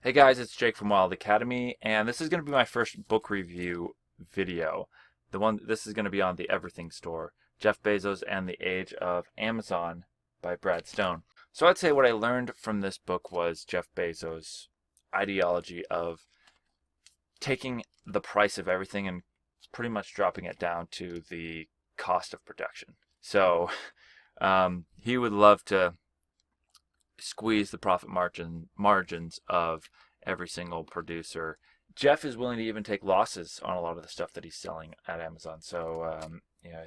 Hey guys, it's Jake from Wild Academy, and this is going to be my first book review video. This is going to be on the Everything Store, Jeff Bezos and the Age of Amazon by Brad Stone. So I'd say what I learned from this book was Jeff Bezos' ideology of taking the price of everything and pretty much dropping it down to the cost of production. So he would love to squeeze the profit margins of every single producer. Jeff is willing to even take losses on a lot of the stuff that he's selling at Amazon. So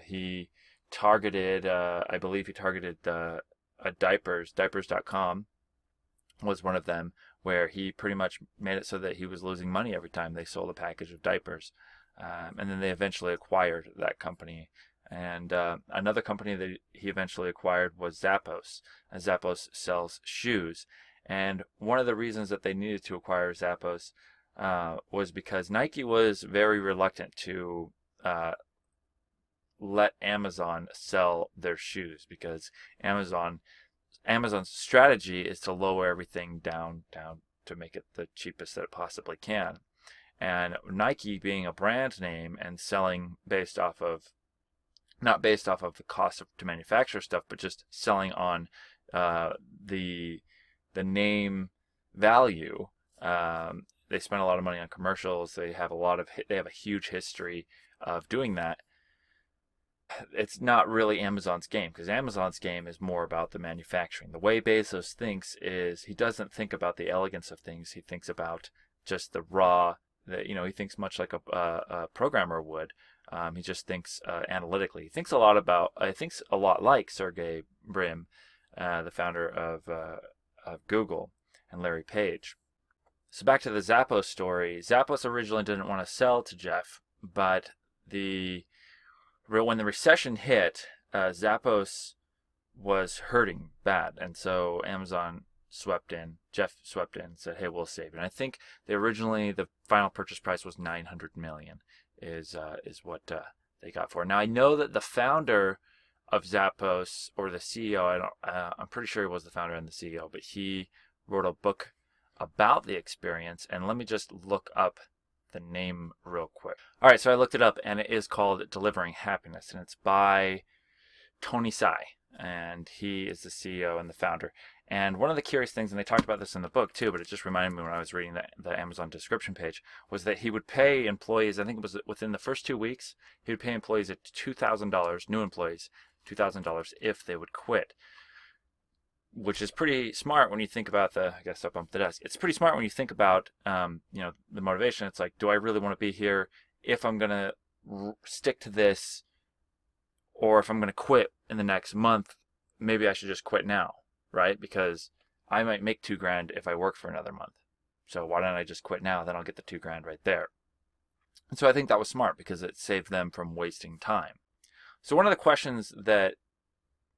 he targeted, I believe he targeted diapers.com was one of them, where he pretty much made it so that he was losing money every time they sold a package of diapers. And then they eventually acquired that company. And another company that he eventually acquired was Zappos. And Zappos sells shoes. And one of the reasons that they needed to acquire Zappos was because Nike was very reluctant to let Amazon sell their shoes, because Amazon's strategy is to lower everything down to make it the cheapest that it possibly can. And Nike, being a brand name and selling based off of, not based off of the cost to manufacture stuff, but just selling on the name value. They spend a lot of money on commercials. They have a huge history of doing that. It's not really Amazon's game, because Amazon's game is more about the manufacturing. The way Bezos thinks is he doesn't think about the elegance of things. He thinks about just the raw. He thinks much like a programmer would. He just thinks analytically. He thinks a lot like Sergey Brin, the founder of Google, and Larry Page. So back to the Zappos story. Zappos originally didn't want to sell to Jeff, but when the recession hit, Zappos was hurting bad, and so Jeff swept in and said, hey, we'll save it. And I think the final purchase price was $900 million is what they got for it. Now I know that the founder of Zappos, or the CEO, I'm pretty sure he was the founder and the CEO, but he wrote a book about the experience, and let me just look up the name real quick. All right, so I looked it up, and it is called Delivering Happiness, and it's by Tony Hsieh, and he is the CEO and the founder. And one of the curious things, and they talked about this in the book too, but it just reminded me when I was reading the Amazon description page, was that he would pay employees, I think it was within the first 2 weeks, he would pay employees at $2,000, new employees, $2,000 if they would quit. Which is pretty smart when you think about I guess I bumped the desk. It's pretty smart when you think about, the motivation. It's like, do I really want to be here? If I'm going to stick to this, or if I'm going to quit in the next month, maybe I should just quit now, right? Because I might make $2,000 if I work for another month. So why don't I just quit now? Then I'll get the $2,000 right there. And so I think that was smart, because it saved them from wasting time. So one of the questions that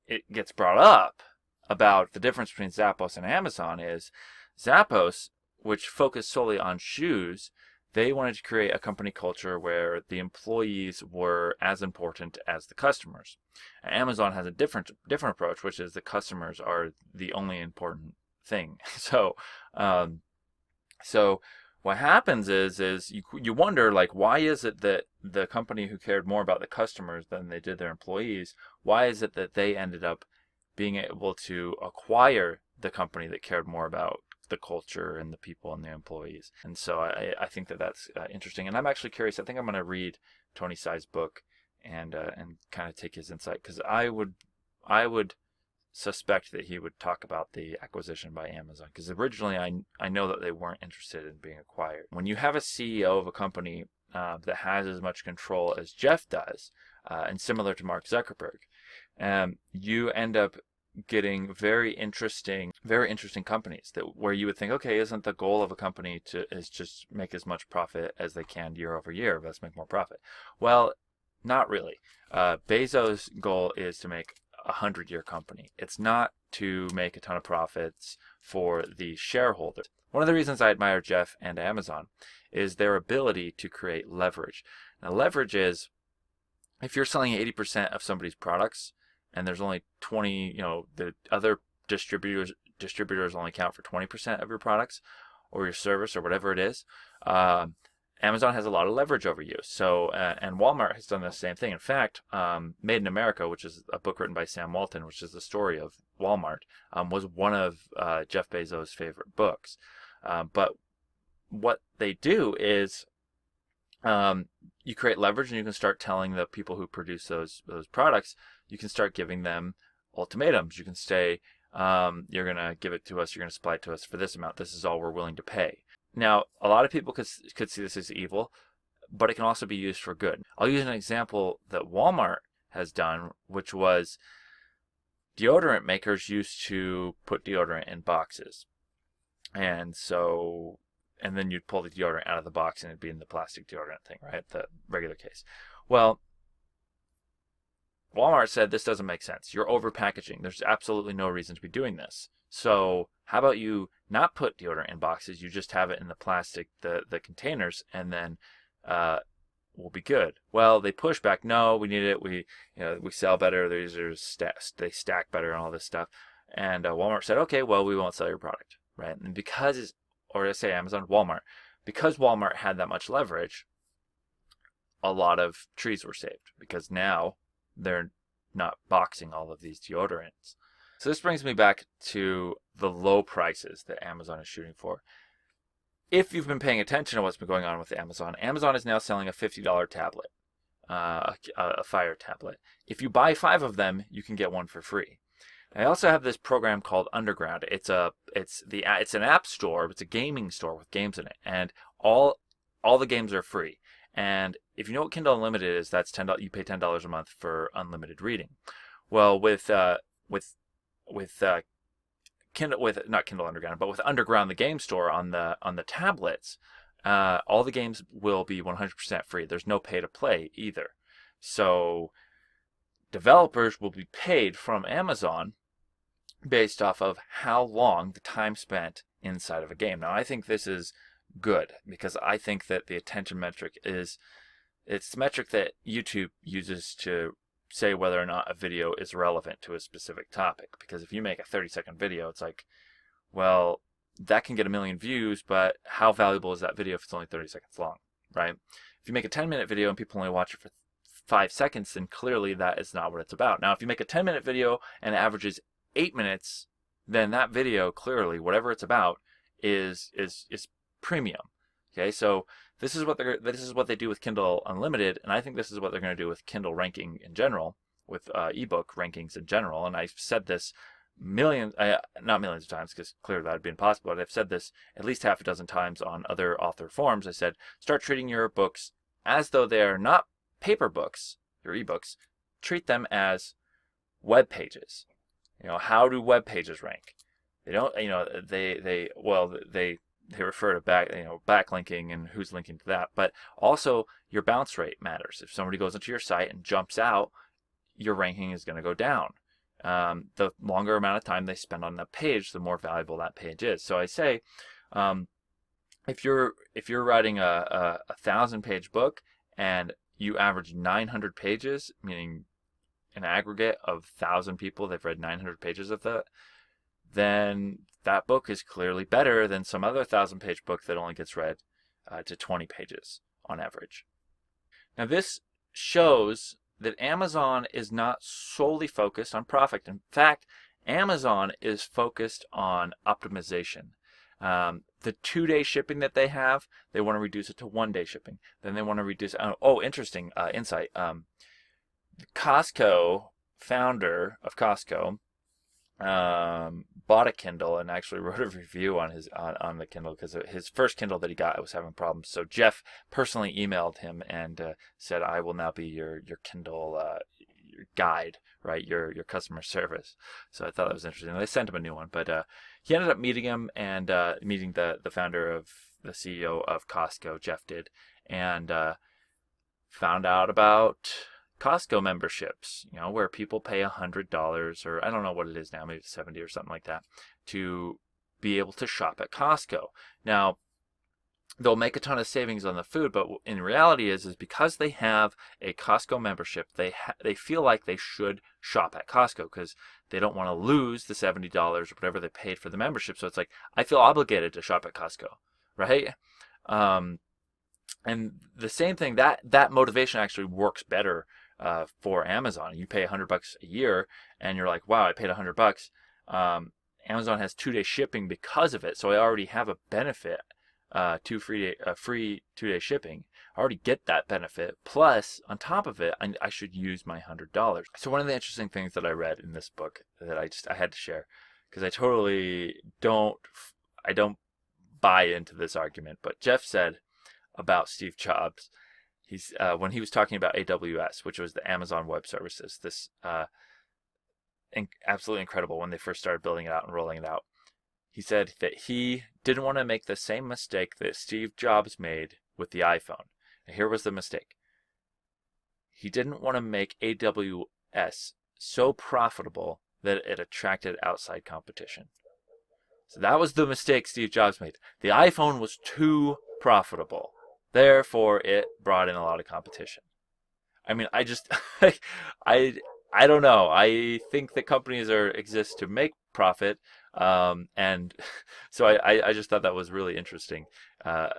it gets brought up about the difference between Zappos and Amazon is Zappos, which focused solely on shoes, they wanted to create a company culture where the employees were as important as the customers. And Amazon has a different approach, which is the customers are the only important thing. So what happens is you wonder, like, why is it that the company who cared more about the customers than they did their employees, why is it that they ended up being able to acquire the company that cared more about the culture and the people and the employees? And so I think that's interesting. And I'm actually curious. I think I'm going to read Tony Hsieh's book and kind of take his insight, because I would suspect that he would talk about the acquisition by Amazon, because originally I know that they weren't interested in being acquired. When you have a CEO of a company that has as much control as Jeff does, and similar to Mark Zuckerberg, you end up getting very interesting companies where you would think, okay, isn't the goal of a company is just make as much profit as they can year over year? Let's make more profit. Well, not really. Bezos' goal is to make a 100-year company. It's not to make a ton of profits for the shareholders. One of the reasons I admire Jeff and Amazon is their ability to create leverage. Now, leverage is, if you're selling 80% of somebody's products and there's only 20, the other distributors only count for 20% of your products, or your service or whatever it is, Amazon has a lot of leverage over you. So, and Walmart has done the same thing. In fact, Made in America, which is a book written by Sam Walton, which is the story of Walmart, was one of Jeff Bezos' favorite books. But what they do is you create leverage, and you can start telling the people who produce those products, you can start giving them ultimatums. You can say, you're going to give it to us, you're going to supply it to us for this amount. This is all we're willing to pay. Now, a lot of people could see this as evil, but it can also be used for good. I'll use an example that Walmart has done, which was deodorant makers used to put deodorant in boxes. And then you'd pull the deodorant out of the box and it'd be in the plastic deodorant thing, right? The regular case. Well, Walmart said this doesn't make sense. You're over packaging. There's absolutely no reason to be doing this. So how about you not put deodorant in boxes? You just have it in the plastic, the containers, and then we'll be good. Well, they push back. No, we need it. We sell better. They stack better and all this stuff. And Walmart said, okay, well, we won't sell your product, right? And because, or let's say Amazon, Walmart, because Walmart had that much leverage, a lot of trees were saved because now they're not boxing all of these deodorants. So this brings me back to the low prices that Amazon is shooting for. If you've been paying attention to what's been going on with Amazon, Amazon is now selling a $50 tablet, a Fire tablet. If you buy 5 of them, you can get one for free. I also have this program called Underground. It's an app store. It's a gaming store with games in it, and all the games are free. And if you know what Kindle Unlimited is, that's $10. You pay $10 a month for unlimited reading. Well, with not Kindle Underground, but with Underground, the game store on the tablets, all the games will be 100% free. There's no pay to play either. So developers will be paid from Amazon based off of how long the time spent inside of a game. Now, I think this is good because I think that the attention metric it's the metric that YouTube uses to say whether or not a video is relevant to a specific topic. Because if you make a 30-second video, it's like, well, that can get 1 million views, but how valuable is that video if it's only 30 seconds long, right? If you make a 10-minute video and people only watch it for 5 seconds, then clearly that is not what it's about. Now, if you make a 10-minute video and it averages 8 minutes, then that video, clearly, whatever it's about, is premium. Okay, so this is what they do with Kindle Unlimited, and I think this is what they're going to do with Kindle ranking in general, with ebook rankings in general. And I've said this not millions of times, because clearly that would be impossible, but I've said this at least half a dozen times on other author forums. I said, start treating your books as though they are not paper books, your ebooks. Treat them as web pages. How do web pages rank? They don't, they refer to backlinking and who's linking to that, but also your bounce rate matters. If somebody goes into your site and jumps out, your ranking is going to go down. The longer amount of time they spend on that page, the more valuable that page is. So I say, if you're writing a 1,000-page book and you average 900 pages, meaning an aggregate of 1,000 people, they've read 900 pages of that, then that book is clearly better than some other 1,000-page book that only gets read to 20 pages on average. Now, this shows that Amazon is not solely focused on profit. In fact, Amazon is focused on optimization. The 2-day shipping that they have, they want to reduce it to 1-day shipping. Then they want to reduce. Interesting insight. Costco, founder of Costco, bought a Kindle and actually wrote a review on the Kindle because his first Kindle that he got was having problems. So Jeff personally emailed him and said, "I will now be your Kindle your guide, right? Your customer service." So I thought that was interesting. They sent him a new one, but he ended up meeting him and meeting the founder of the CEO of Costco, Jeff did, and found out about Costco memberships, where people pay $100 or I don't know what it is now, maybe $70 or something like that, to be able to shop at Costco. Now, they'll make a ton of savings on the food, but in reality is because they have a Costco membership, they feel like they should shop at Costco because they don't want to lose the $70 or whatever they paid for the membership. So it's like, I feel obligated to shop at Costco, right? Um, and the same thing, that motivation actually works better for Amazon. You pay $100 a year, and you're like, wow, I paid $100. Amazon has 2-day shipping because of it, so I already have a benefit to free 2-day shipping. I already get that benefit. Plus, on top of it, I should use my $100. So one of the interesting things that I read in this book that I had to share, because I totally don't buy into this argument, but Jeff said about Steve Jobs, he's when he was talking about AWS, which was the Amazon Web Services, this absolutely incredible when they first started building it out and rolling it out. He said that he didn't want to make the same mistake that Steve Jobs made with the iPhone. And here was the mistake. He didn't want to make AWS so profitable that it attracted outside competition. So that was the mistake Steve Jobs made. The iPhone was too profitable. Therefore, it brought in a lot of competition. I mean, I just, I don't know. I think that companies exist to make profit, and so I just thought that was really interesting. And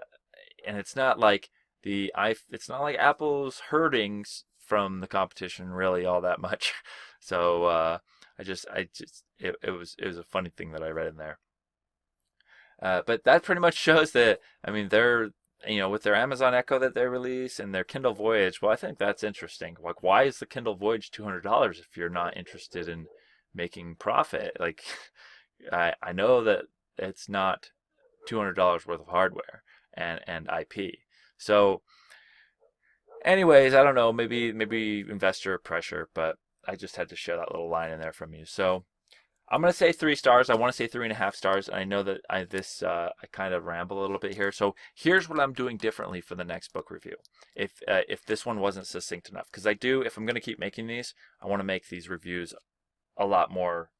it's not like it's not like Apple's hurting from the competition really all that much. So it was a funny thing that I read in there. But that pretty much shows that, I mean, they're, with their Amazon Echo that they release and their Kindle Voyage, well, I think that's interesting. Like, why is the Kindle Voyage $200 if you're not interested in making profit? Like, I know that it's not $200 worth of hardware and IP. So, anyways, I don't know, maybe investor pressure, but I just had to share that little line in there from you. So, I'm going to say 3 stars. I want to say 3.5 stars. I know that I kind of ramble a little bit here. So here's what I'm doing differently for the next book review. If this one wasn't succinct enough, because if I'm going to keep making these, I want to make these reviews a lot more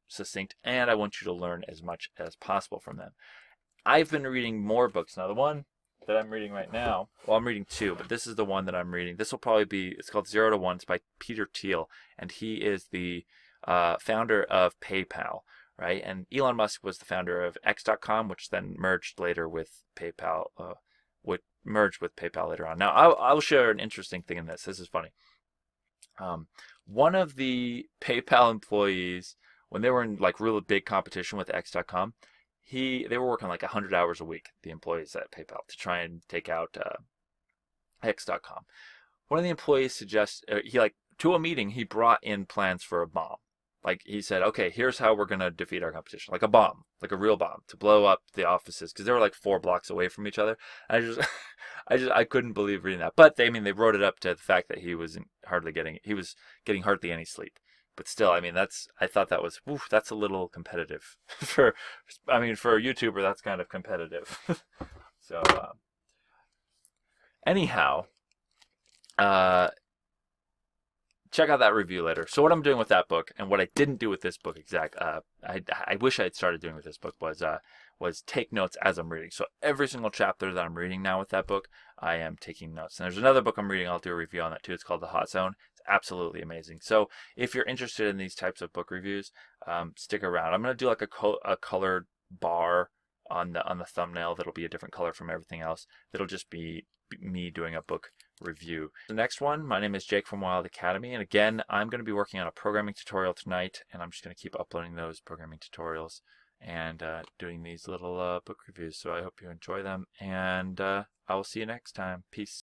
succinct, and I want you to learn as much as possible from them. I've been reading more books. Now, the one that I'm reading right now, well, I'm reading 2, but this is the one that I'm reading. This will probably be, it's called 0 to 1. It's by Peter Thiel, and he is the founder of PayPal, right? And Elon Musk was the founder of X.com, which then merged later with PayPal, merged with PayPal later on. Now, I'll share an interesting thing in this. This is funny. One of the PayPal employees, when they were in like really big competition with X.com, they were working like 100 hours a week, the employees at PayPal, to try and take out X.com. One of the employees to a meeting, he brought in plans for a bomb. Like, he said, okay, here's how we're going to defeat our competition. Like a bomb, like a real bomb, to blow up the offices, because they were like 4 blocks away from each other. And I couldn't believe reading that. But they wrote it up to the fact that he was getting hardly any sleep. But still, I thought that was, that's a little competitive. For a YouTuber, that's kind of competitive. So, anyhow, check out that review later. So what I'm doing with that book, and what I didn't do with this book I wish I had started doing with this book, was take notes as I'm reading. So every single chapter that I'm reading now with that book, I am taking notes. And there's another book I'm reading, I'll do a review on that too. It's called The Hot Zone. It's absolutely amazing. So if you're interested in these types of book reviews, stick around. I'm going to do like a colored bar on the thumbnail that'll be a different color from everything else. That'll just be me doing a book review. The next one, my name is Jake from Wild Academy, and again, I'm going to be working on a programming tutorial tonight, and I'm just going to keep uploading those programming tutorials and doing these little book reviews. So I hope you enjoy them, and I will see you next time. Peace.